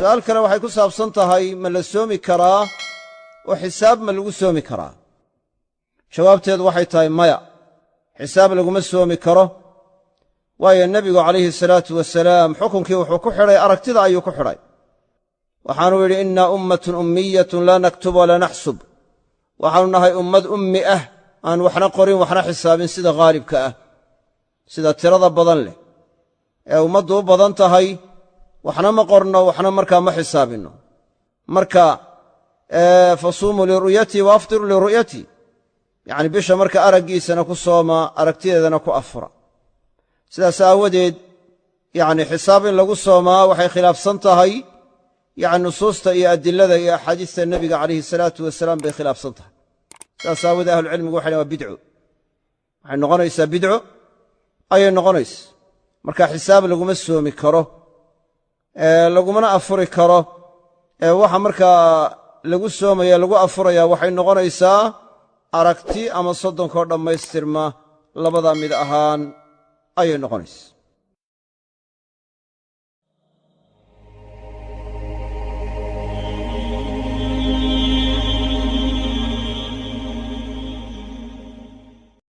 su'aal kale waxay ku saabsan tahay ma la soomi karaa oo xisaab ma lagu soomi karaa? jawaabteedu waxay tahay maya, xisaab laguma soomi karo. waayo nebigu calayhi salaatu wasalaam xukunkii wuxuu ku xidhay aragtida ayuu ku xidhay. waxaanuu yidhi innaa ummatun ummiyatun laa naktub walaa naxsub, waxaanu nahay ummad ummi ah aan waxna qorin waxna xisaabin sida haalibka ah, sida tirada badan leh ee ummaddu u badan tahay. waxna ma qorno waxna markaa ma xisaabinno. marka fasuumuu liru'yatii wa aftiruu liru'yatii, yacni bisha marka araggiisana ku sooma, aragtideedana ku afura. sidaas aawadeed yacni xisaab in lagu soomaa waxay khilaafsan tahay yacni nusuusta iyo adilada iyo axaadiista nebiga calayhi salaatu wasalaam bay khilaafsan tahay. sidaas aawadeed ahlucilmigu waxay dhahan waa bidco, waxay noqonaysaa bidco ayay noqonaysa. marka xisaab laguma soomi karo, lagumana afuri karo. waxa markaa lagu soomaya lagu afuraya waxay noqonaysaa aragti ama soddonkoo dhammaystirma labadaa mid ahaan ayay noqonaysa.